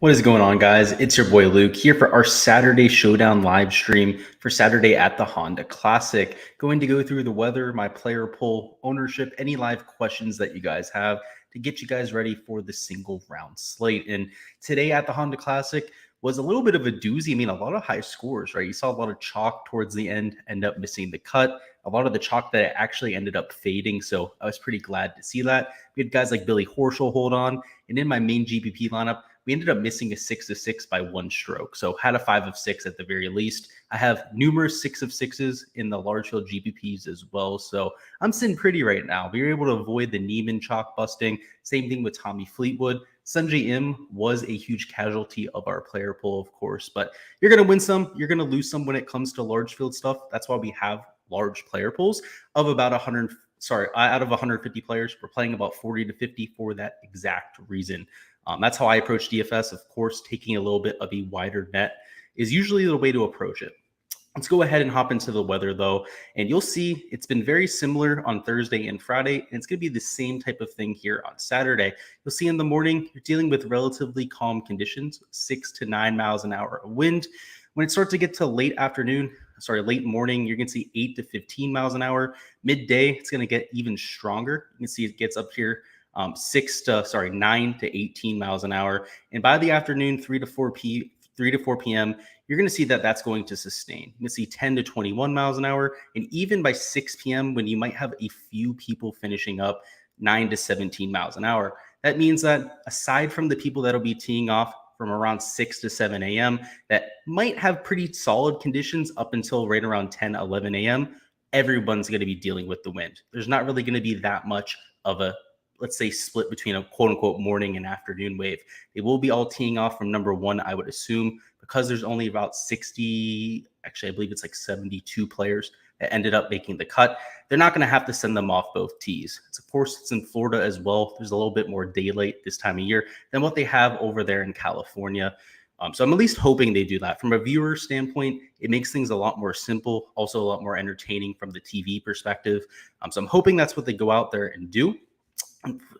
What is going on, guys? It's your boy Luke here for our Saturday Showdown live stream for Saturday at the Honda Classic. Going to go through the weather, my player pool, ownership, any live questions that you guys have to get you guys ready for the single round slate. And today at the Honda Classic was a little bit of a doozy. I mean, a lot of high scores, right? You saw a lot of chalk towards the end up missing the cut. A lot of the chalk that actually ended up fading. So I was pretty glad to see that. We had guys like Billy Horschel hold on. And in my main GPP lineup, we ended up missing a 6 of 6 by one stroke. So had a 5 of 6 at the very least. I have numerous 6 of 6s in the large field GPPs as well. So I'm sitting pretty right now. We were able to avoid the Neiman chalk busting. Same thing with Tommy Fleetwood. Sanjay M was a huge casualty of our player pool, of course, but you're going to win some, you're going to lose some when it comes to large field stuff. That's why we have large player pools of about out of 150 players. We're playing about 40 to 50 for that exact reason. That's how I approach DFS. Of course, taking a little bit of a wider net is usually the way to approach it. Let's go ahead and hop into the weather, though, and you'll see it's been very similar on Thursday and Friday, and it's going to be the same type of thing here on Saturday. You'll see in the morning, you're dealing with relatively calm conditions, 6 to 9 miles an hour of wind. When it starts to get to late morning, you're going to see 8 to 15 miles an hour. Midday, it's going to get even stronger. You can see it gets up here 9 to 18 miles an hour. And by the afternoon, 3 to 4 p.m., you're going to see that that's going to sustain. You can see 10 to 21 miles an hour. And even by 6 p.m., when you might have a few people finishing up 9 to 17 miles an hour, that means that aside from the people that'll be teeing off from around 6 to 7 a.m. that might have pretty solid conditions up until right around 10, 11 a.m., everyone's going to be dealing with the wind. There's not really going to be that much of a, let's say, split between a quote-unquote morning and afternoon wave. They will be all teeing off from number one, I would assume, because there's only about 60, actually, I believe it's like 72 players that ended up making the cut. They're not going to have to send them off both tees. Of course, it's in Florida as well. There's a little bit more daylight this time of year than what they have over there in California. So I'm at least hoping they do that. From a viewer standpoint, it makes things a lot more simple, also a lot more entertaining from the TV perspective. So I'm hoping that's what they go out there and do.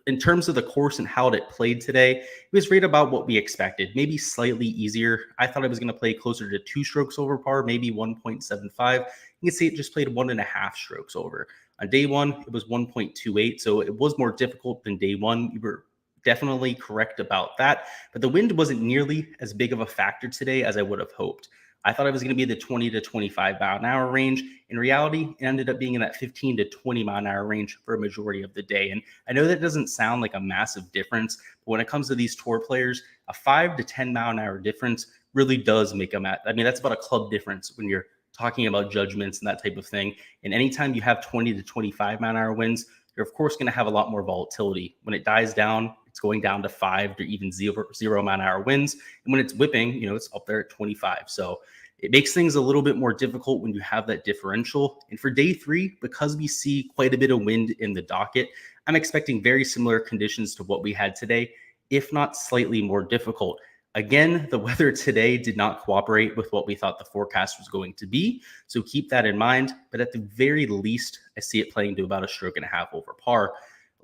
In terms of the course and how it played today, it was right about what we expected, maybe slightly easier. I thought I was going to play closer to 2 strokes over par, maybe 1.75. You can see it just played 1.5 strokes over. On day one, it was 1.28, so it was more difficult than day one. We were definitely correct about that, but the wind wasn't nearly as big of a factor today as I would have hoped. I thought it was going to be the 20 to 25 mile an hour range. In reality, it ended up being in that 15 to 20 mile an hour range for a majority of the day. And I know that doesn't sound like a massive difference, but when it comes to these tour players, a 5 to 10 mile an hour difference really does make them that's about a club difference when you're talking about judgments and that type of thing. And anytime you have 20 to 25 mile an hour winds, you're of course going to have a lot more volatility. When it dies down, it's going down to 5 to even 0 mile an hour winds. And when it's whipping, it's up there at 25. So it makes things a little bit more difficult when you have that differential. And for day 3, because we see quite a bit of wind in the docket, I'm expecting very similar conditions to what we had today, if not slightly more difficult. Again, the weather today did not cooperate with what we thought the forecast was going to be. So keep that in mind. But at the very least, I see it playing to about 1.5 strokes over par.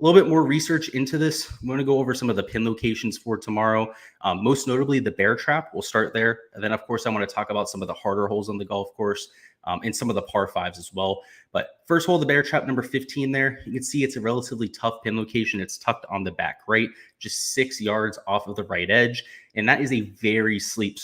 A little bit more research into this. I'm going to go over some of the pin locations for tomorrow. Most notably, the bear trap. We'll start there. And then, of course, I want to talk about some of the harder holes on the golf course and some of the par 5s as well. But first hole, the bear trap, number 15 there. You can see it's a relatively tough pin location. It's tucked on the back right, just 6 yards off of the right edge. And that is a very steep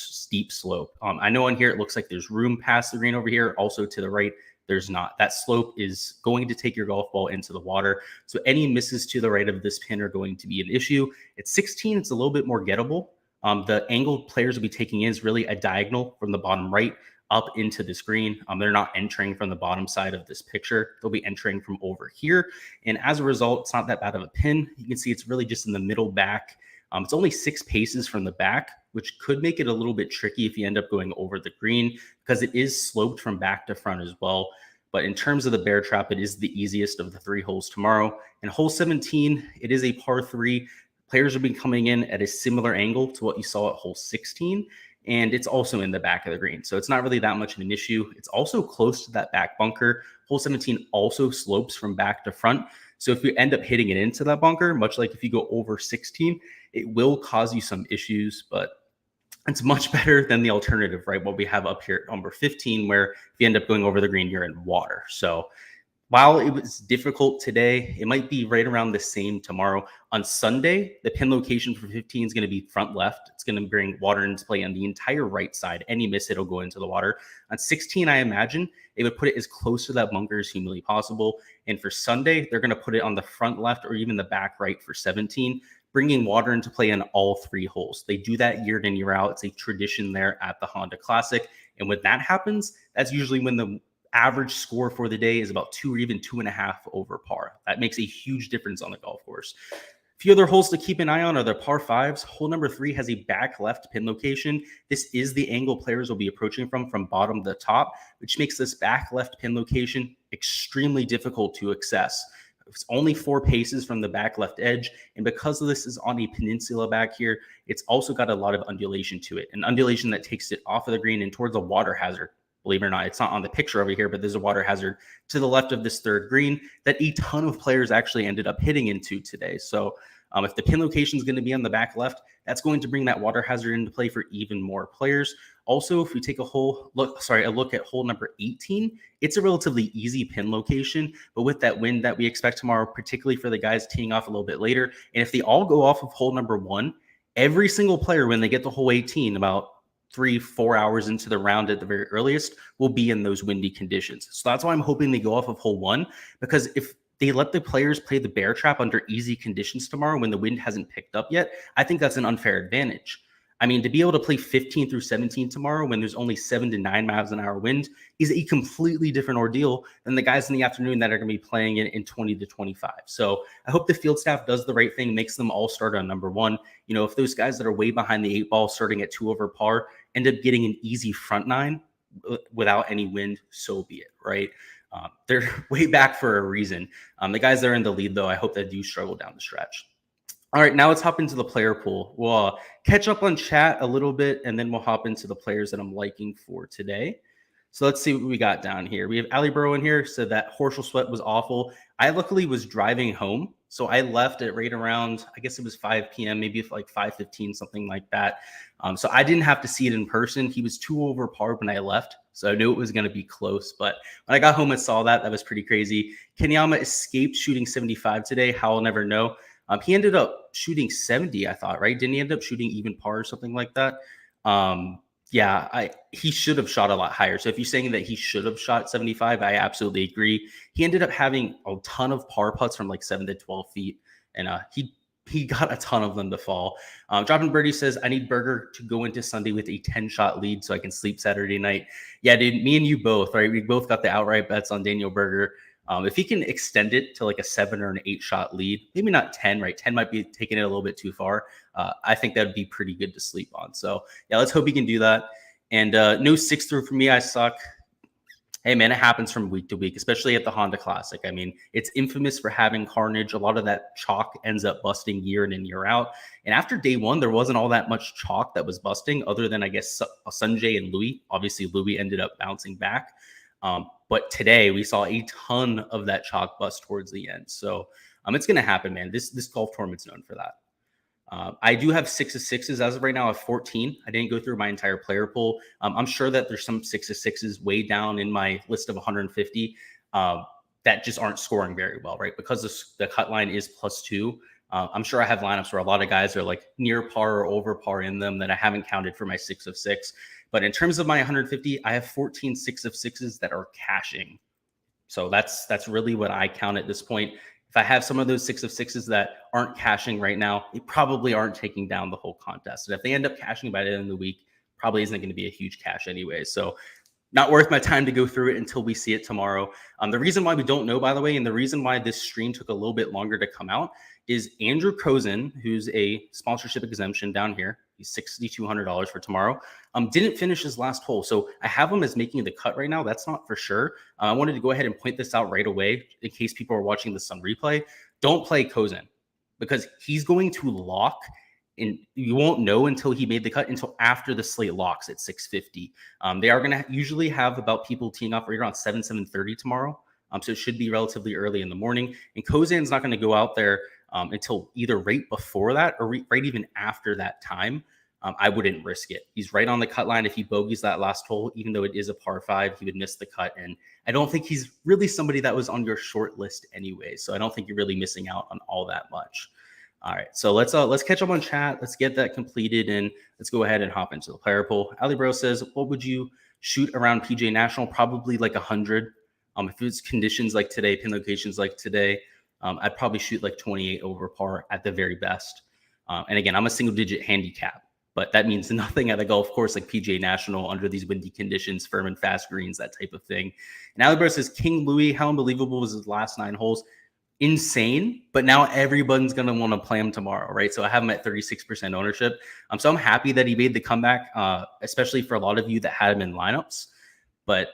slope. I know on here it looks like there's room past the green over here. Also to the right, there's not. That slope is going to take your golf ball into the water. So any misses to the right of this pin are going to be an issue. At 16, it's a little bit more gettable. The angle players will be taking in is really a diagonal from the bottom right up into this green. They're not entering from the bottom side of this picture. They'll be entering from over here. And as a result, it's not that bad of a pin. You can see it's really just in the middle back. It's only 6 paces from the back, which could make it a little bit tricky if you end up going over the green because it is sloped from back to front as well. But in terms of the bear trap, it is the easiest of the 3 holes tomorrow. And hole 17, it is a par 3. Players will be coming in at a similar angle to what you saw at hole 16. And it's also in the back of the green. So it's not really that much of an issue. It's also close to that back bunker. Hole 17 also slopes from back to front. So if you end up hitting it into that bunker, much like if you go over 16, it will cause you some issues, but It's much better than the alternative, right? What we have up here at number 15, where if you end up going over the green, you're in water. So while it was difficult today, it might be right around the same tomorrow. On Sunday, the pin location for 15 is going to be front left. It's going to bring water into play on the entire right side. Any miss, it'll go into the water. On 16, I imagine they would put it as close to that bunker as humanly possible. And for Sunday, they're going to put it on the front left or even the back right for 17, bringing water into play on all three holes. They do that year in, year out. It's a tradition there at the Honda Classic. And when that happens, that's usually when the average score for the day is about 2 or even 2.5 over par. That makes a huge difference on the golf course. A few other holes to keep an eye on are the par fives. Hole number 3 has a back left pin location. This is the angle players will be approaching from bottom to top, which makes this back left pin location extremely difficult to access. It's only 4 paces from the back left edge. And because this is on a peninsula back here, it's also got a lot of undulation to it. An undulation that takes it off of the green and towards a water hazard. Believe it or not, it's not on the picture over here, but there's a water hazard to the left of this third green that a ton of players actually ended up hitting into today. So if the pin location is going to be on the back left, that's going to bring that water hazard into play for even more players. Also, if we take a look at hole number 18, it's a relatively easy pin location, but with that wind that we expect tomorrow, particularly for the guys teeing off a little bit later, and if they all go off of hole number 1, every single player, when they get to hole 18, about 3-4 hours into the round at the very earliest, will be in those windy conditions. So that's why I'm hoping they go off of hole 1, because if they let the players play the bear trap under easy conditions tomorrow when the wind hasn't picked up yet, I think that's an unfair advantage. I mean, to be able to play 15 through 17 tomorrow when there's only 7 to 9 miles an hour wind is a completely different ordeal than the guys in the afternoon that are going to be playing in 20 to 25. So I hope the field staff does the right thing, makes them all start on number 1. You know, if those guys that are way behind the 8 ball starting at 2 over par end up getting an easy front 9 without any wind, so be it, right? They're way back for a reason. The guys that are in the lead, though, I hope that do struggle down the stretch. All right, now let's hop into the player pool. We'll catch up on chat a little bit, and then we'll hop into the players that I'm liking for today. So let's see what we got down here. We have Ali Burrow in here, said that Horschel sweat was awful. I luckily was driving home, so I left at right around, I guess it was 5 p.m., maybe like 5:15, something like that. So I didn't have to see it in person. He was 2 over par when I left, so I knew it was going to be close. But when I got home and saw that, that was pretty crazy. Kenyama escaped shooting 75 today. How I'll never know. He ended up shooting 70, I thought, right? Didn't he end up shooting even par or something like that? He should have shot a lot higher. So if you're saying that he should have shot 75, I absolutely agree. He ended up having a ton of par putts from like 7 to 12 feet, and he got a ton of them to fall. Dropping Birdie says, I need Berger to go into Sunday with a 10-shot lead so I can sleep Saturday night. Yeah, dude, me and you both, right? We both got the outright bets on Daniel Berger. If he can extend it to like a 7 or an 8-shot lead, maybe not 10, right? 10 might be taking it a little bit too far. I think that would be pretty good to sleep on. So yeah, let's hope he can do that. And no 6 through for me. I suck. Hey man, it happens from week to week, especially at the Honda Classic. I mean, it's infamous for having carnage. A lot of that chalk ends up busting year in and year out. And after day 1, there wasn't all that much chalk that was busting other than, I guess, Sanjay and Louis. Obviously, Louis ended up bouncing back. But today we saw a ton of that chalk bust towards the end. So it's going to happen, man. This golf tournament's known for that. I do have 6 of 6s as of right now. I have 14. I didn't go through my entire player pool. I'm sure that there's some 6 of 6s way down in my list of 150 that just aren't scoring very well, right? Because the cut line is +2. I'm sure I have lineups where a lot of guys are like near par or over par in them that I haven't counted for my 6 of 6. But in terms of my 150, I have 14 6 of 6s that are cashing. So that's really what I count at this point. If I have some of those 6 of 6s that aren't cashing right now, they probably aren't taking down the whole contest. And if they end up cashing by the end of the week, probably isn't going to be a huge cash anyway. So not worth my time to go through it until we see it tomorrow. The reason why we don't know, by the way, and the reason why this stream took a little bit longer to come out is Andrew Cozen, who's a sponsorship exemption down here. He's $6,200 for tomorrow. Didn't finish his last hole. So I have him as making the cut right now. That's not for sure. I wanted to go ahead and point this out right away in case people are watching this on replay. Don't play Cozen because he's going to lock, and you won't know until he made the cut until after the slate locks at 650. They are going to usually have about people teeing off right around 7:30 tomorrow. So it should be relatively early in the morning. And Cozen's not going to go out there until either right before that or right even after that time. I wouldn't risk it. He's right on the cut line. If he bogeys that last hole, even though it is a par 5, he would miss the cut. And I don't think he's really somebody that was on your short list anyway. So I don't think you're really missing out on all that much. All right, so let's catch up on chat. Let's get that completed, and let's go ahead and hop into the player poll. Ali Bro says, what would you shoot around PJ National? Probably like 100. If it's conditions like today, pin locations like today, I'd probably shoot like 28 over par at the very best. And again, I'm a single digit handicap, but that means nothing at a golf course like PGA National under these windy conditions, firm and fast greens, that type of thing. And Alibert says, King Louis, how unbelievable was his last 9 holes? Insane, but now everyone's going to want to play him tomorrow, right? So I have him at 36% ownership. So I'm happy that he made the comeback, especially for a lot of you that had him in lineups. But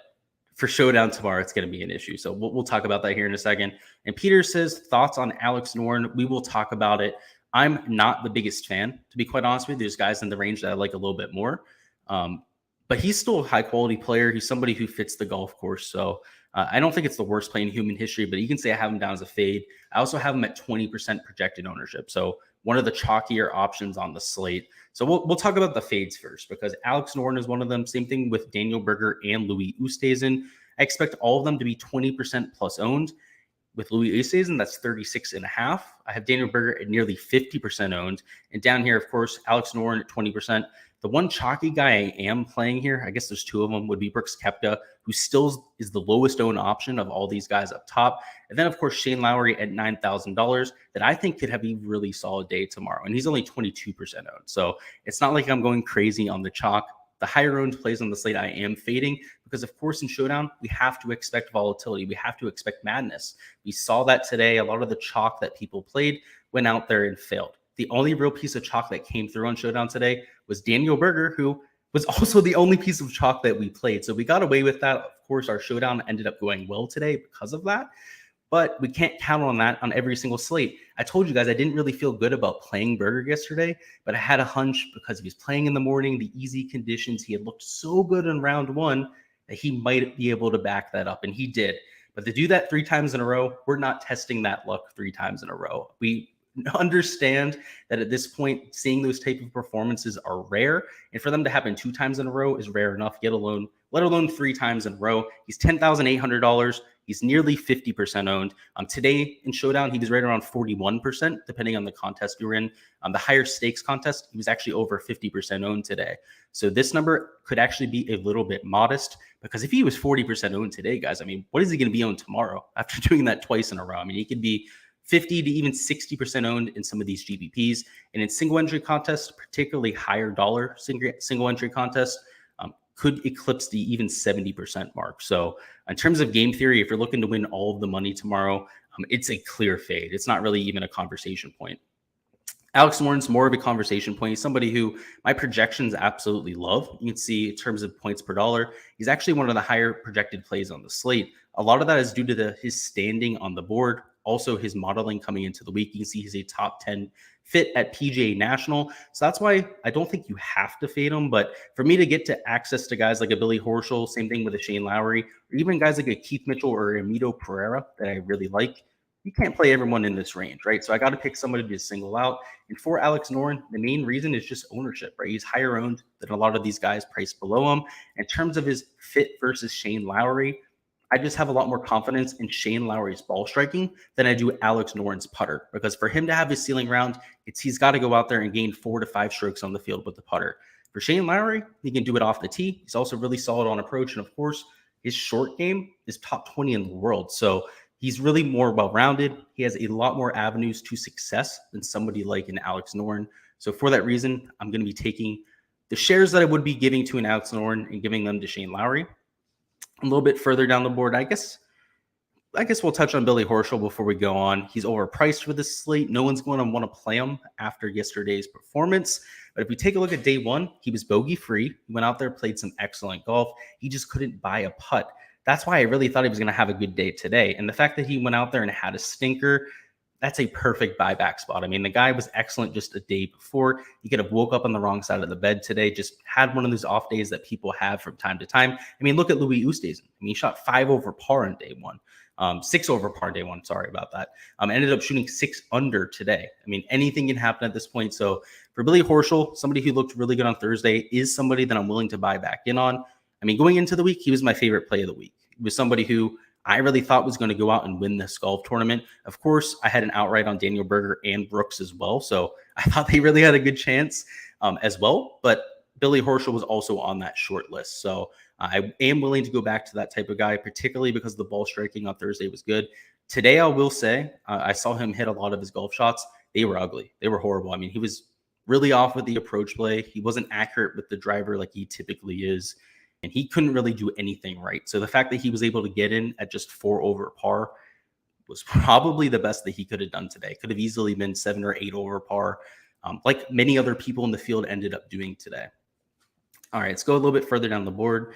for Showdown tomorrow, it's going to be an issue. So we'll talk about that here in a second. And Peter says, thoughts on Alex Noren? We will talk about it. I'm not the biggest fan, to be quite honest with you. There's guys in the range that I like a little bit more. But he's still a high-quality player. He's somebody who fits the golf course. So I don't think it's the worst play in human history, but you can say I have him down as a fade. I also have him at 20% projected ownership. So one of the chalkier options on the slate. So we'll talk about the fades first, because Alex Noren is one of them. Same thing with Daniel Berger and Louis Oosthuizen. I expect all of them to be 20% plus owned. With Louis Oosthuizen, that's 36.5. I have Daniel Berger at nearly 50% owned. And down here, of course, Alex Noren at 20%. The one chalky guy I am playing here, I guess there's 2 of them, would be Brooks Koepka, who still is the lowest owned option of all these guys up top. And then, of course, Shane Lowry at $9,000 that I think could have a really solid day tomorrow. And he's only 22% owned. So it's not like I'm going crazy on the chalk. The higher owned plays on the slate I am fading because, of course, in Showdown, we have to expect volatility. We have to expect madness. We saw that today. A lot of the chalk that people played went out there and failed. The only real piece of chalk that came through on Showdown today was Daniel Berger, who was also the only piece of chalk that we played. So we got away with that. Of course, our Showdown ended up going well today because of that. But we can't count on that on every single slate. I told you guys I didn't really feel good about playing Berger yesterday, but I had a hunch because he was playing in the morning, the easy conditions. He had looked so good in round 1 that he might be able to back that up, and he did. But to do that 3 times in a row, we're not testing that luck 3 times in a row. We understand that at this point, seeing those type of performances are rare, and for them to happen 2 times in a row is rare enough, let alone 3 times in a row. He's $10,800. He's nearly 50% owned. Today in Showdown, he was right around 41%, depending on the contest you're in. The higher stakes contest, he was actually over 50% owned today. So this number could actually be a little bit modest, because if he was 40% owned today, guys, I mean, what is he going to be owned tomorrow after doing that twice in a row? I mean, he could be 50 to even 60% owned in some of these GPPs. And in single entry contests, particularly higher dollar single entry contests, could eclipse the even 70% mark. So in terms of game theory, if you're looking to win all of the money tomorrow, it's a clear fade. It's not really even a conversation point. Alex Noren's more of a conversation point. He's somebody who my projections absolutely love. You can see in terms of points per dollar, he's actually one of the higher projected plays on the slate. A lot of that is due to his standing on the board, also his modeling coming into the week. You can see he's a top 10 fit at PGA National. So that's why I don't think you have to fade him. But for me to get to access to guys like a Billy Horschel, same thing with a Shane Lowry, or even guys like a Keith Mitchell or a Amito Pereira that I really like, you can't play everyone in this range, right? So I got to pick somebody to single out. And for Alex Noren, the main reason is just ownership, right? He's higher owned than a lot of these guys priced below him. In terms of his fit versus Shane Lowry, I just have a lot more confidence in Shane Lowry's ball striking than I do Alex Noren's putter, because for him to have his ceiling round, he's got to go out there and gain 4 to 5 strokes on the field with the putter. For Shane Lowry, he can do it off the tee. He's also really solid on approach. And of course, his short game is top 20 in the world. So he's really more well-rounded. He has a lot more avenues to success than somebody like an Alex Noren. So for that reason, I'm going to be taking the shares that I would be giving to an Alex Noren and giving them to Shane Lowry. A little bit further down the board, I guess we'll touch on Billy Horschel before we go on. He's overpriced for this slate. No one's going to want to play him after yesterday's performance. But if we take a look at day 1, he was bogey-free. He went out there, played some excellent golf. He just couldn't buy a putt. That's why I really thought he was going to have a good day today. And the fact that he went out there and had a stinker, that's a perfect buyback spot. I mean, the guy was excellent just a day before. He could have woke up on the wrong side of the bed today, just had one of those off days that people have from time to time. I mean, look at Louis Oosthuizen. I mean, he shot 5 over par on day one. 6 over par day one. Sorry about that. Ended up shooting 6 under today. I mean, anything can happen at this point. So for Billy Horschel, somebody who looked really good on Thursday is somebody that I'm willing to buy back in on. I mean, going into the week, he was my favorite play of the week. He was somebody who I really thought was going to go out and win this golf tournament. Of course, I had an outright on Daniel Berger and Brooks as well. So I thought they really had a good chance as well. But Billy Horschel was also on that short list. So I am willing to go back to that type of guy, particularly because the ball striking on Thursday was good. Today, I will say, I saw him hit a lot of his golf shots. They were ugly. They were horrible. I mean, he was really off with the approach play. He wasn't accurate with the driver like he typically is. And he couldn't really do anything right. So the fact that he was able to get in at just 4 over par was probably the best that he could have done today. Could have easily been 7 or 8 over par, like many other people in the field ended up doing today. All right, let's go a little bit further down the board.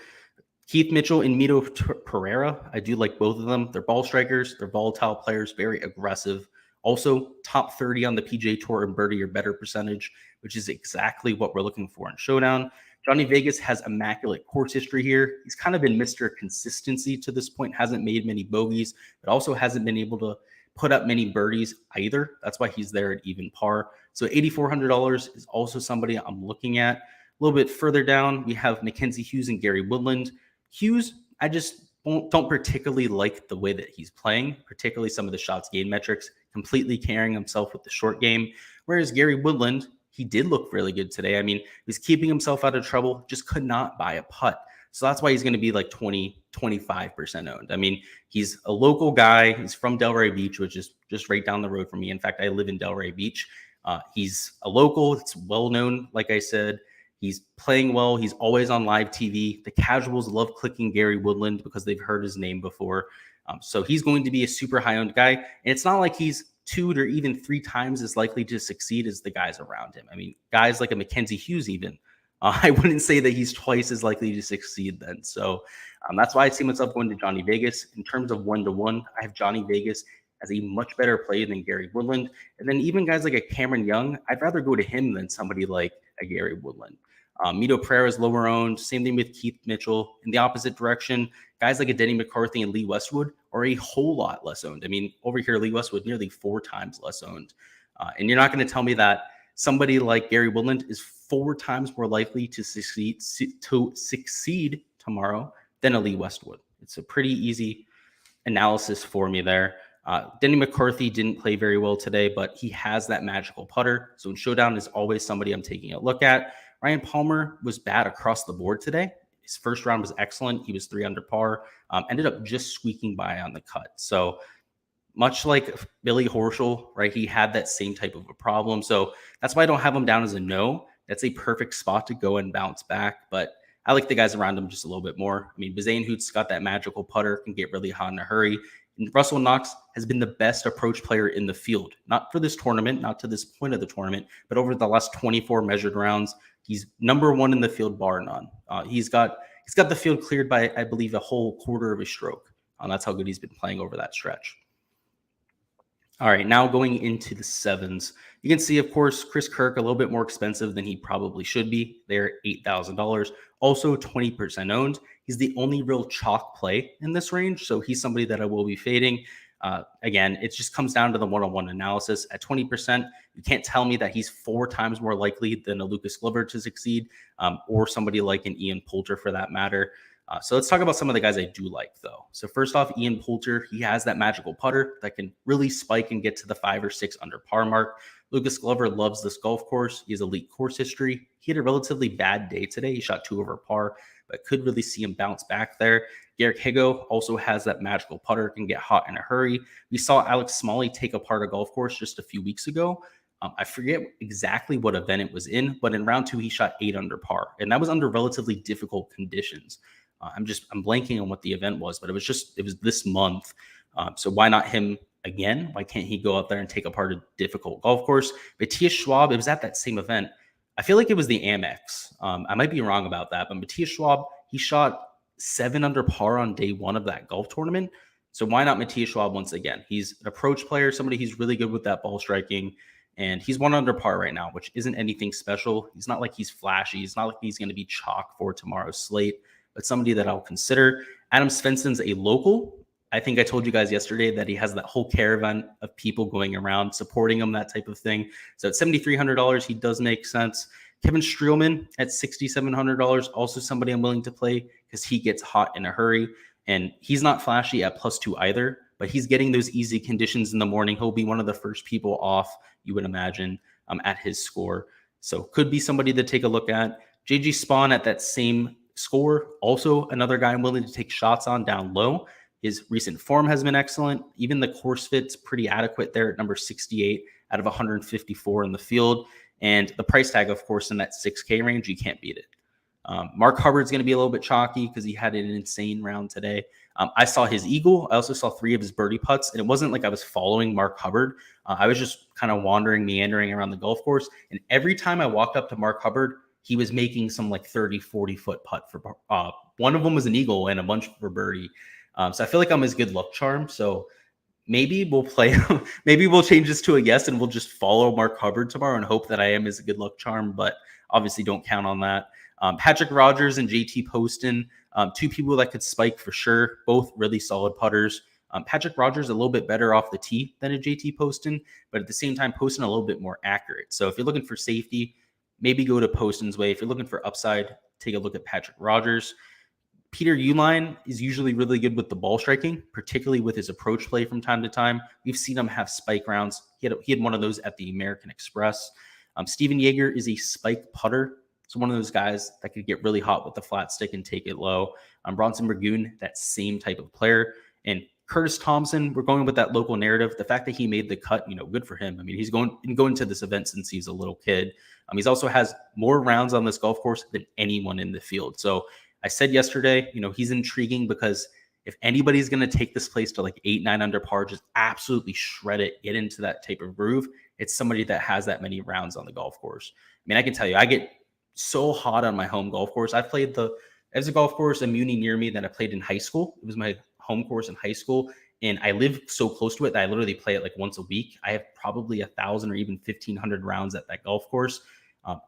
Keith Mitchell and Mito Pereira. I do like both of them. They're ball strikers. They're volatile players, very aggressive. Also, top 30 on the PGA Tour in birdie or better percentage, which is exactly what we're looking for in Showdown. Johnny Vegas has immaculate course history here. He's kind of been Mr. Consistency to this point, hasn't made many bogeys, but also hasn't been able to put up many birdies either. That's why he's there at even par. So $8,400 is also somebody I'm looking at. A little bit further down, we have Mackenzie Hughes and Gary Woodland. Hughes, I just don't particularly like the way that he's playing, particularly some of the shots gain metrics, completely carrying himself with the short game. Whereas Gary Woodland, he did look really good today. I mean, he was keeping himself out of trouble, just could not buy a putt. So that's why he's going to be like 25% owned. I mean, he's a local guy. He's from Delray Beach, which is just right down the road from me. In fact, I live in Delray Beach. He's a local. It's well known, like I said. He's playing well. He's always on live TV. The casuals love clicking Gary Woodland because they've heard his name before. So he's going to be a super high-owned guy. And it's not like he's 2 or even 3 times as likely to succeed as the guys around him. I mean, guys like a Mackenzie Hughes even. I wouldn't say that he's twice as likely to succeed then. So that's why I see myself going to Johnny Vegas. In terms of 1-to-1, I have Johnny Vegas as a much better play than Gary Woodland. And then even guys like a Cameron Young, I'd rather go to him than somebody like a Gary Woodland. Mito Pereira is lower owned. Same thing with Keith Mitchell. In the opposite direction, guys like a Denny McCarthy and Lee Westwood are a whole lot less owned. I mean, over here, Lee Westwood nearly 4 times less owned. And you're not going to tell me that somebody like Gary Woodland is 4 times more likely to succeed tomorrow than a Lee Westwood. It's a pretty easy analysis for me there. Denny McCarthy didn't play very well today, but he has that magical putter. So in Showdown is always somebody I'm taking a look at. Ryan Palmer was bad across the board today. His first round was excellent. He was 3 under par, ended up just squeaking by on the cut. So much like Billy Horschel, right? He had that same type of a problem. So that's why I don't have him down as a no. That's a perfect spot to go and bounce back. But I like the guys around him just a little bit more. I mean, Bazane Hoot's got that magical putter, can get really hot in a hurry. And Russell Knox has been the best approach player in the field, not for this tournament, not to this point of the tournament, but over the last 24 measured rounds. He's number 1 in the field, bar none. He's got the field cleared by, I believe, a whole quarter of a stroke. That's how good he's been playing over that stretch. All right, now going into the 7s. You can see, of course, Chris Kirk, a little bit more expensive than he probably should be. They're $8,000. Also 20% owned. He's the only real chalk play in this range, so he's somebody that I will be fading. Again, it just comes down to the one-on-one analysis. At 20%, you can't tell me that he's 4 times more likely than a Lucas Glover to succeed, or somebody like an Ian Poulter for that matter. So let's talk about some of the guys I do like, though. So first off, Ian Poulter, he has that magical putter that can really spike and get to the 5 or 6 under par mark. Lucas Glover loves this golf course. He has elite course history. He had a relatively bad day today. He shot 2 over par, but could really see him bounce back there. Garrick Higo also has that magical putter, can get hot in a hurry. We saw Alex Smalley take apart a golf course just a few weeks ago. I forget exactly what event it was in, but in round 2, he shot 8 under par, and that was under relatively difficult conditions. I'm blanking on what the event was, but it was this month. So why not him again? Why can't he go out there and take apart a difficult golf course? Matthias Schwab, it was at that same event. I feel like it was the Amex. I might be wrong about that, but Matthias Schwab, he shot 7 under par on day 1 of that golf tournament. So why not Matthias Schwab once again? He's an approach player, somebody who's really good with that ball striking. And he's 1 under par right now, which isn't anything special. He's not like he's flashy. He's not like he's going to be chalk for tomorrow's slate, but somebody that I'll consider. Adam Svensson's a local. I think I told you guys yesterday that he has that whole caravan of people going around supporting him, that type of thing. So at $7,300, he does make sense. Kevin Streelman at $6,700, also somebody I'm willing to play because he gets hot in a hurry. And he's not flashy at +2 either, but he's getting those easy conditions in the morning. He'll be one of the first people off, you would imagine, at his score. So could be somebody to take a look at. JG Spawn at that same score, also another guy I'm willing to take shots on down low. His recent form has been excellent. Even the course fit's pretty adequate there at number 68 out of 154 in the field. And the price tag, of course, in that 6K range, you can't beat it. Mark Hubbard's going to be a little bit chalky because he had an insane round today. I saw his eagle. I also saw 3 of his birdie putts, and it wasn't like I was following Mark Hubbard. I was just kind of wandering, meandering around the golf course. And every time I walked up to Mark Hubbard, he was making some like 30, 40-foot putt for one of them was an eagle and a bunch for birdie. So I feel like I'm his good luck charm. So maybe we'll play, maybe we'll change this to a yes and we'll just follow Mark Hubbard tomorrow and hope that I am his good luck charm. But obviously don't count on that. Patrick Rogers and JT Poston, 2 people that could spike for sure, both really solid putters. Patrick Rogers a little bit better off the tee than a JT Poston, but at the same time, Poston a little bit more accurate. So if you're looking for safety, maybe go to Poston's way. If you're looking for upside, take a look at Patrick Rogers. Peter Uihlein is usually really good with the ball striking, particularly with his approach play from time to time. We've seen him have spike rounds. He had one of those at the American Express. Steven Yeager is a spike putter. So one of those guys that could get really hot with the flat stick and take it low. Bronson Burgoon, that same type of player. And Curtis Thompson, we're going with that local narrative. The fact that he made the cut, good for him. I mean, he's been going to this event since he's a little kid. He's also has more rounds on this golf course than anyone in the field. So I said yesterday, he's intriguing because if anybody's going to take this place to like 8, 9 under par, just absolutely shred it, get into that type of groove, it's somebody that has that many rounds on the golf course. I mean, I can tell you, I get so hot on my home golf course. There's a golf course, a muni near me that I played in high school. It was my home course in high school. And I live so close to it that I literally play it like once a week. I have probably 1,000 or even 1,500 rounds at that golf course.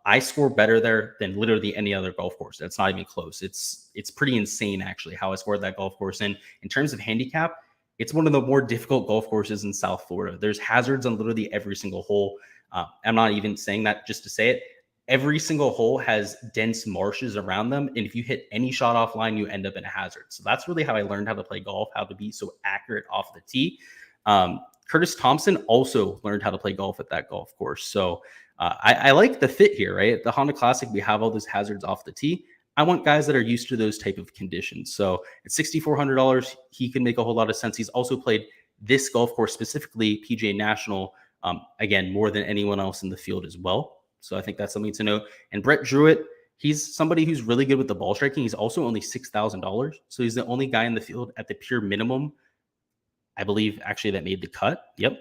I score better there than literally any other golf course. That's not even close. It's pretty insane, actually, how I scored that golf course. And in terms of handicap, it's one of the more difficult golf courses in South Florida. There's hazards on literally every single hole. I'm not even saying that just to say it. Every single hole has dense marshes around them. And if you hit any shot offline, you end up in a hazard. So that's really how I learned how to play golf, how to be so accurate off the tee. Curtis Thompson also learned how to play golf at that golf course. So I like the fit here, right? At the Honda Classic, we have all those hazards off the tee. I want guys that are used to those type of conditions. So at $6,400, he can make a whole lot of sense. He's also played this golf course, specifically PGA National, again, more than anyone else in the field as well. So I think that's something to know. And Brett Druitt, he's somebody who's really good with the ball striking. He's also only $6,000. So he's the only guy in the field at the pure minimum, I believe, actually, that made the cut. Yep.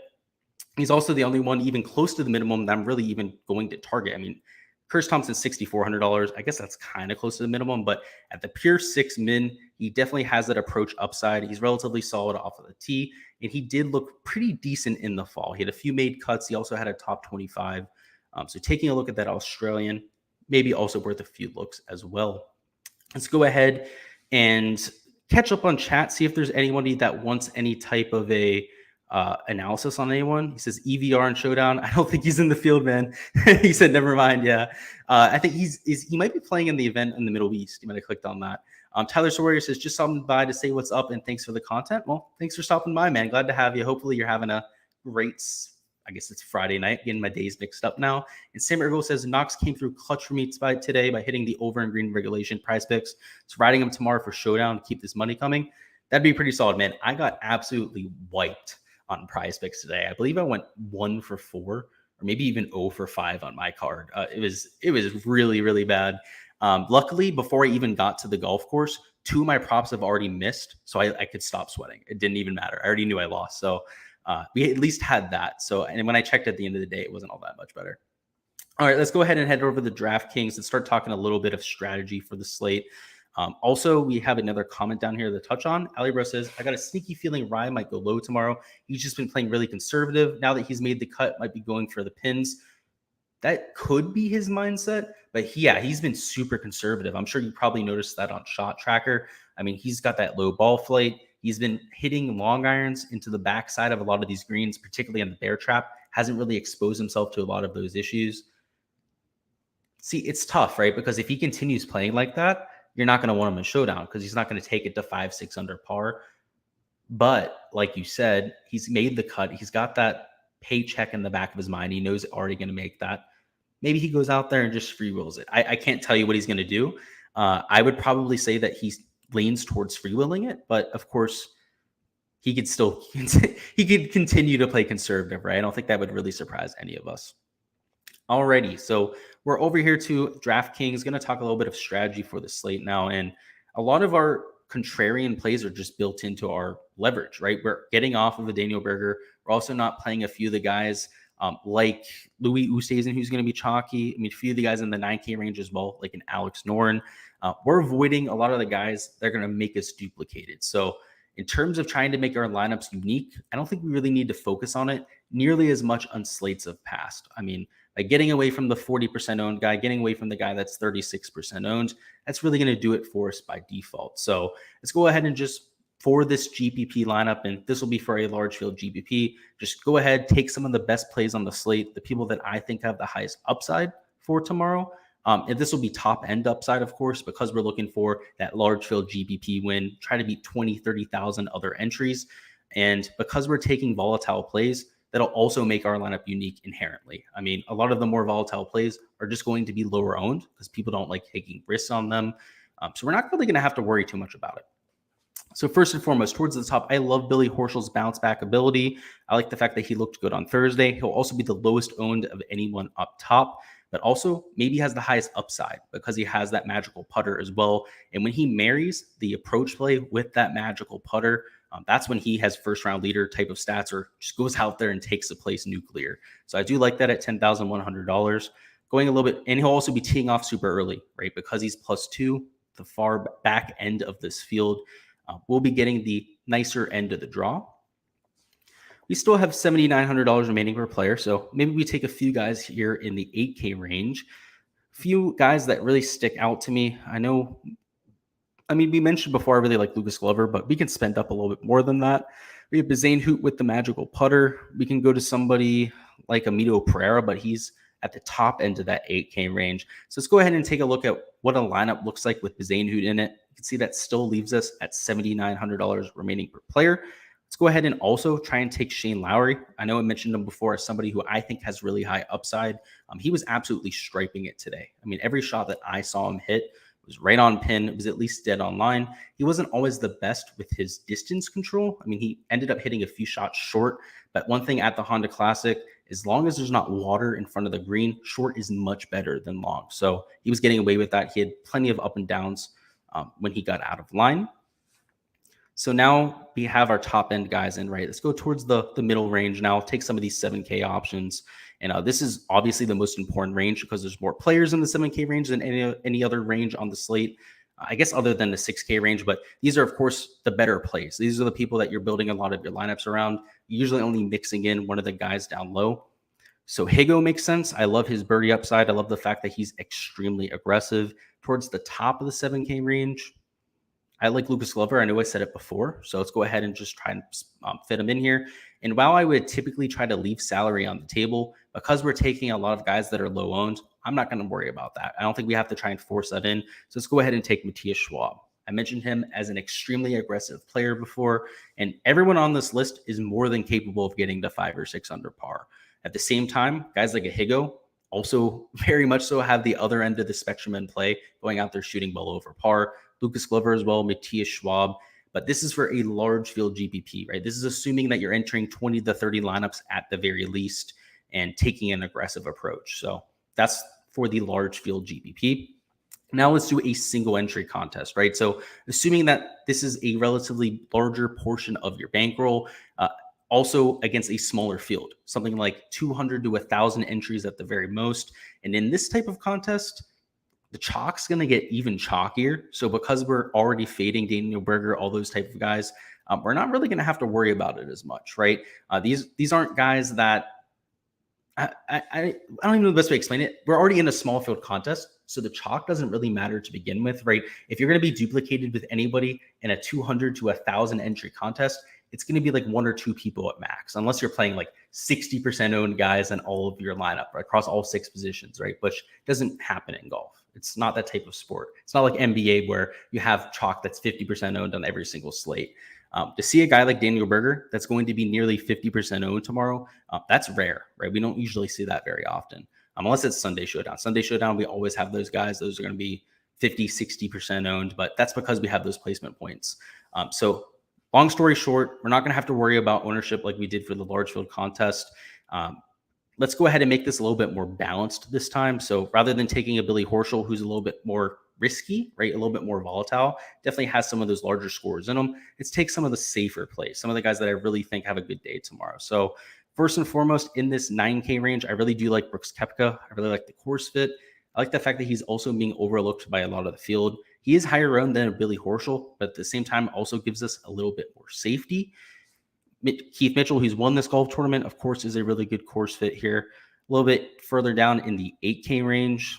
He's also the only one even close to the minimum that I'm really even going to target. I mean, Curtis Thompson's $6,400. I guess that's kind of close to the minimum, but at the pure 6 min, he definitely has that approach upside. He's relatively solid off of the tee, and he did look pretty decent in the fall. He had a few made cuts. He also had a top 25. So taking a look at that Australian, maybe also worth a few looks as well. Let's go ahead and catch up on chat, see if there's anybody that wants any type of a analysis on anyone. He says EVR and Showdown. I don't think he's in the field, man. He said, never mind. Yeah. I think he might be playing in the event in the Middle East. You might have clicked on that. Tyler Sawyer says, just stopping by to say what's up and thanks for the content. Well, thanks for stopping by, man. Glad to have you. Hopefully you're having a great, I guess it's Friday night, getting my days mixed up now. And Sam Ergo says, Knox came through clutch for me today by hitting the over and green regulation prize picks. So riding him tomorrow for Showdown to keep this money coming. That'd be pretty solid, man. I got absolutely wiped on prize picks today. I believe I went 1 for 4 or maybe even 0 for 5 on my card. It was really, really bad. Luckily, before I even got to the golf course, 2 of my props have already missed. So I could stop sweating. It didn't even matter. I already knew I lost. So we at least had that. So, and when I checked at the end of the day, it wasn't all that much better. All right, let's go ahead and head over to the Draftkings and start talking a little bit of strategy for the slate. Also, we have another comment down here to touch on. Ali Bro says, I got a sneaky feeling Rye might go low tomorrow. He's just been playing really conservative. Now that he's made the cut, might be going for the pins. That could be his mindset, but he's been super conservative. I'm sure you probably noticed that on Shot Tracker. I mean, he's got that low ball flight. He's been hitting long irons into the backside of a lot of these greens, particularly on the bear trap. Hasn't really exposed himself to a lot of those issues. See, it's tough, right? Because if he continues playing like that, you're not going to want him in Showdown because he's not going to take it to 5-6 under par. But like you said, he's made the cut. He's got that paycheck in the back of his mind. He knows already going to make that. Maybe he goes out there and just free wills it. I can't tell you what he's going to do. I would probably say that he leans towards free willing it, but of course he could still he could continue to play conservative, right? I don't think that would really surprise any of us. Alrighty, so we're over here to Draftkings. Going to talk a little bit of strategy for the slate now, and a lot of our contrarian plays are just built into our leverage, right? We're getting off of a Daniel Berger. We're also not playing a few of the guys like Louis Oosthuizen, who's going to be chalky. I mean, a few of the guys in the 9K range as well, like an Alex Noren. We're avoiding a lot of the guys that are going to make us duplicated. So in terms of trying to make our lineups unique, I don't think we really need to focus on it nearly as much on slates of past. I mean, by getting away from the 40% owned guy, getting away from the guy that's 36% owned, that's really going to do it for us by default. So let's go ahead and just, for this GPP lineup, and this will be for a large field GPP, just go ahead, take some of the best plays on the slate, the people that I think have the highest upside for tomorrow. And this will be top end upside, of course, because we're looking for that large field GPP win, try to beat 20, 30,000 other entries. And because we're taking volatile plays, that'll also make our lineup unique inherently. I mean, a lot of the more volatile plays are just going to be lower owned because people don't like taking risks on them. So we're not really going to have to worry too much about it. So first and foremost, towards the top, I love Billy Horschel's bounce back ability. I like the fact that he looked good on Thursday. He'll also be the lowest owned of anyone up top, but also maybe has the highest upside because he has that magical putter as well. And when he marries the approach play with that magical putter, that's when he has first round leader type of stats or just goes out there and takes the place nuclear. So I do like that at $10,100. Going a little bit, and he'll also be teeing off super early, right? Because he's +2, the far back end of this field. We'll be getting the nicer end of the draw. We still have $7,900 remaining per player, so maybe we take a few guys here in the 8K range. Few guys that really stick out to me. We mentioned before I really like Lucas Glover, but we can spend up a little bit more than that. We have Bazane Hoot with the magical putter. We can go to somebody like Amito Pereira, but he's at the top end of that 8K range. So let's go ahead and take a look at what a lineup looks like with Bazane Hoot in it. You can see that still leaves us at $7,900 remaining per player. Let's go ahead and also try and take Shane Lowry. I know I mentioned him before as somebody who I think has really high upside. He was absolutely striping it today. I mean, every shot that I saw him hit was right on pin. It was at least dead on line. He wasn't always the best with his distance control. I mean, he ended up hitting a few shots short, but one thing at the Honda Classic, as long as there's not water in front of the green, short is much better than long. So he was getting away with that. He had plenty of up and downs when he got out of line. So now we have our top end guys in, right? Let's go towards the middle range now. Take some of these 7K options. And this is obviously the most important range because there's more players in the 7K range than any other range on the slate. I guess other than the 6K range, but these are, of course, the better plays. These are the people that you're building a lot of your lineups around, usually only mixing in one of the guys down low. So Higo makes sense. I love his birdie upside. I love the fact that he's extremely aggressive. Towards the top of the 7K range, I like Lucas Glover. I know I said it before, so let's go ahead and just try and fit him in here. And while I would typically try to leave salary on the table, because we're taking a lot of guys that are low owned, I'm not going to worry about that. I don't think we have to try and force that in. So let's go ahead and take Matthias Schwab. I mentioned him as an extremely aggressive player before, and everyone on this list is more than capable of getting to 5 or 6 under par. At the same time, guys like a Higo also very much so have the other end of the spectrum in play, going out there shooting well over par. Lucas Glover as well, Matthias Schwab. But this is for a large field GPP, right? This is assuming that you're entering 20 to 30 lineups at the very least and taking an aggressive approach. So that's for the large field GPP. Now let's do a single entry contest, right? So assuming that this is a relatively larger portion of your bankroll, also against a smaller field, something like 200 to 1,000 entries at the very most. And in this type of contest, the chalk's going to get even chalkier. So because we're already fading Daniel Berger, all those type of guys, we're not really going to have to worry about it as much, right? These aren't guys that I don't even know the best way to explain it. We're already in a small field contest, so the chalk doesn't really matter to begin with, right? If you're going to be duplicated with anybody in a 200 to 1,000 entry contest, it's going to be like one or two people at max, unless you're playing like 60% owned guys in all of your lineup right, across all 6 positions, right? Which doesn't happen in golf. It's not that type of sport. It's not like NBA where you have chalk that's 50% owned on every single slate. To see a guy like Daniel Berger that's going to be nearly 50% owned tomorrow, that's rare, right? We don't usually see that very often, unless it's Sunday Showdown. Sunday Showdown, we always have those guys. Those are going to be 50, 60% owned, but that's because we have those placement points. So long story short, we're not going to have to worry about ownership like we did for the large field contest. Let's go ahead and make this a little bit more balanced this time. So rather than taking a Billy Horschel, who's a little bit more risky, right? A little bit more volatile, definitely has some of those larger scores in them. Let's take some of the safer plays, some of the guys that I really think have a good day tomorrow. So first and foremost, in this 9K range, I really do like Brooks Koepka. I really like the course fit. I like the fact that he's also being overlooked by a lot of the field. He is higher owned than a Billy Horschel, but at the same time also gives us a little bit more safety. Keith Mitchell, who's won this golf tournament, of course, is a really good course fit here. A little bit further down in the 8K range,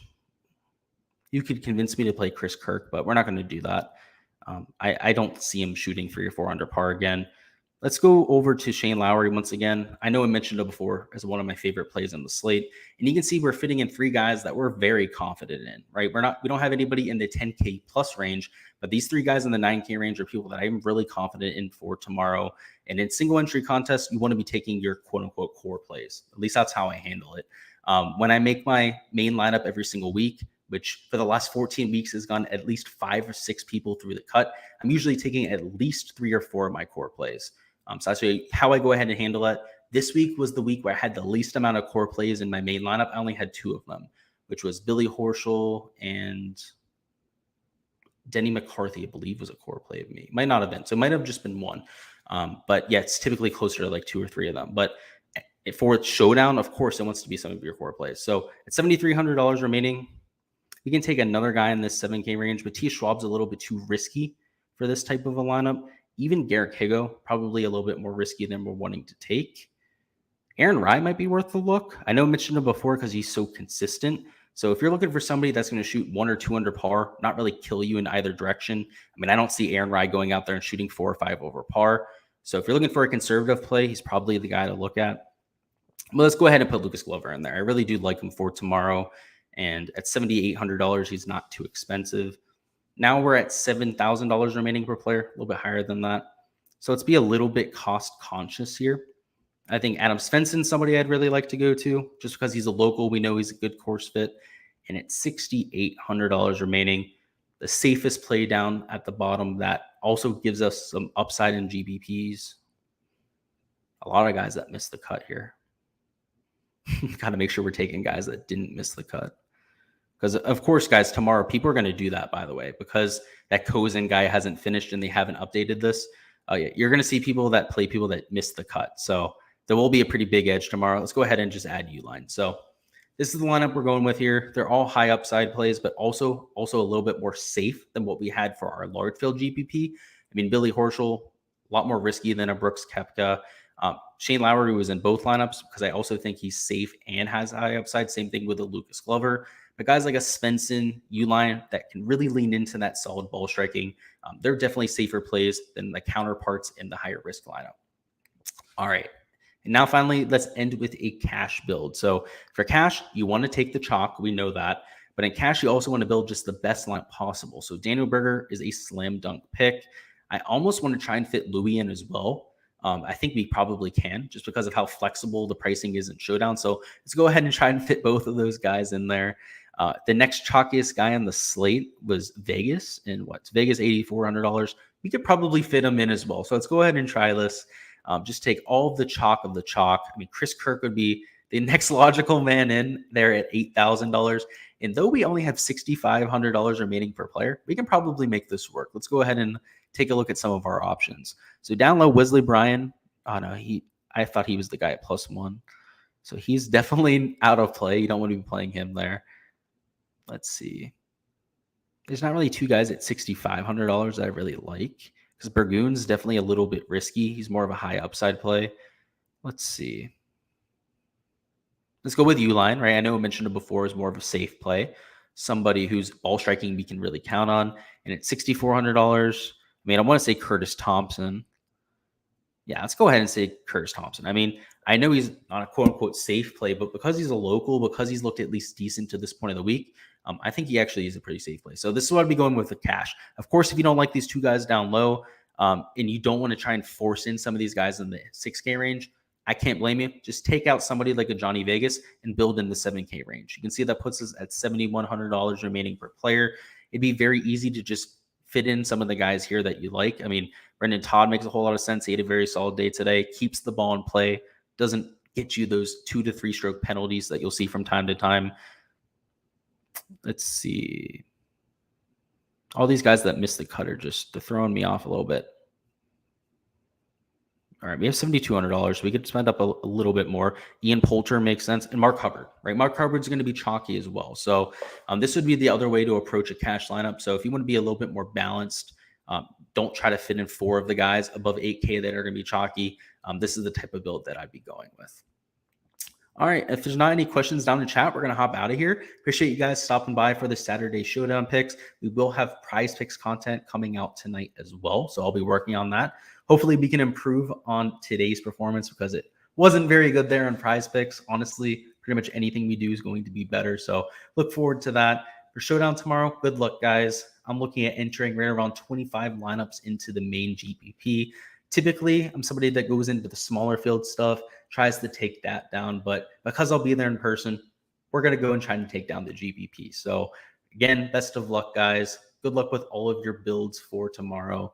you could convince me to play Chris Kirk, but we're not going to do that. I don't see him shooting 3 or 4 under par again. Let's go over to Shane Lowry once again. I know I mentioned it before as one of my favorite plays on the slate, and you can see we're fitting in 3 guys that we're very confident in, right? We don't have anybody in the 10K plus range, but these 3 guys in the 9K range are people that I'm really confident in for tomorrow. And in single entry contests, you want to be taking your quote unquote core plays. At least that's how I handle it. When I make my main lineup every single week, which for the last 14 weeks has gone at least 5 or 6 people through the cut, I'm usually taking at least 3 or 4 of my core plays. So that's how I go ahead and handle it. This week was the week where I had the least amount of core plays in my main lineup. I only had 2 of them, which was Billy Horschel and Denny McCarthy, I believe, was a core play of me. Might not have been. So it might have just been 1. But yeah, it's typically closer to like 2 or 3 of them. But for Showdown, of course, it wants to be some of your core plays. So at $7,300 remaining, we can take another guy in this 7K range, but T. Schwab's a little bit too risky for this type of a lineup. Even Garrett Higo, probably a little bit more risky than we're wanting to take. Aaron Rai might be worth the look. I know I mentioned him before because he's so consistent. So if you're looking for somebody that's going to shoot 1 or 2 under par, not really kill you in either direction, I mean, I don't see Aaron Rai going out there and shooting 4 or 5 over par. So if you're looking for a conservative play, he's probably the guy to look at. But let's go ahead and put Lucas Glover in there. I really do like him for tomorrow. And at $7,800, he's not too expensive. Now we're at $7,000 remaining per player, a little bit higher than that. So let's be a little bit cost conscious here. I think Adam Svensson's somebody I'd really like to go to just because he's a local. We know he's a good course fit. And at $6,800 remaining, the safest play down at the bottom that also gives us some upside in GBPs. A lot of guys that missed the cut here. Got to make sure we're taking guys that didn't miss the cut. Because, of course, guys, tomorrow, people are going to do that, by the way, because that Cozen guy hasn't finished and they haven't updated this. Oh, yeah, you're going to see people that play people that missed the cut. So there will be a pretty big edge tomorrow. Let's go ahead and just add Uline. So this is the lineup we're going with here. They're all high upside plays, but also a little bit more safe than what we had for our large field GPP. I mean, Billy Horschel, a lot more risky than a Brooks Koepka. Shane Lowry was in both lineups because I also think he's safe and has high upside. Same thing with a Lucas Glover. But guys like a Svensson, Uline that can really lean into that solid ball striking, they're definitely safer plays than the counterparts in the higher risk lineup. All right. And now finally, let's end with a cash build. So for cash, you want to take the chalk. We know that. But in cash, you also want to build just the best lineup possible. So Daniel Berger is a slam dunk pick. I almost want to try and fit Louis in as well. I think we probably can just because of how flexible the pricing is in Showdown. So let's go ahead and try and fit both of those guys in there. The next chalkiest guy on the slate was Vegas. And what's Vegas, $8,400. We could probably fit him in as well. So let's go ahead and try this. Just take all of the chalk of the chalk. I mean, Chris Kirk would be the next logical man in there at $8,000. And though we only have $6,500 remaining per player, we can probably make this work. Let's go ahead and take a look at some of our options. So down low, Wesley Bryan. Oh no, I thought he was the guy at +1. So he's definitely out of play. You don't want to be playing him there. Let's see. There's not really two guys at $6,500 that I really like, because Burgoon's definitely a little bit risky. He's more of a high upside play. Let's see. Let's go with Uline, right? I know I mentioned it before is more of a safe play. Somebody whose ball striking we can really count on. And at $6,400, I mean, I want to say Curtis Thompson. Yeah, let's go ahead and say Curtis Thompson. I mean, I know he's not a quote unquote safe play, but because he's a local, because he's looked at least decent to this point of the week, I think he actually is a pretty safe play. So this is what I'd be going with the cash. Of course, if you don't like these two guys down low, and you don't want to try and force in some of these guys in the 6K range, I can't blame you. Just take out somebody like a Johnny Vegas and build in the 7K range. You can see that puts us at $7,100 remaining per player. It'd be very easy to just fit in some of the guys here that you like. I mean, Brendan Todd makes a whole lot of sense. He had a very solid day today, keeps the ball in play, doesn't get you those 2 to 3 stroke penalties that you'll see from time to time. Let's see. All these guys that missed the cut are just throwing me off a little bit. All right, we have $7,200. We could spend up a little bit more. Ian Poulter makes sense. And Mark Hubbard, right? Mark Hubbard's going to be chalky as well. So this would be the other way to approach a cash lineup. So if you want to be a little bit more balanced, don't try to fit in 4 of the guys above 8K that are going to be chalky. This is the type of build that I'd be going with. All right, if there's not any questions down in chat, we're going to hop out of here. Appreciate you guys stopping by for the Saturday Showdown picks. We will have prize picks content coming out tonight as well, so I'll be working on that. Hopefully we can improve on today's performance because it wasn't very good there on prize picks. Honestly, pretty much anything we do is going to be better, so look forward to that. For Showdown tomorrow, good luck, guys. I'm looking at entering right around 25 lineups into the main GPP. Typically, I'm somebody that goes into the smaller field stuff, tries to take that down. But because I'll be there in person, we're going to go and try and take down the GPP. So again, best of luck, guys. Good luck with all of your builds for tomorrow.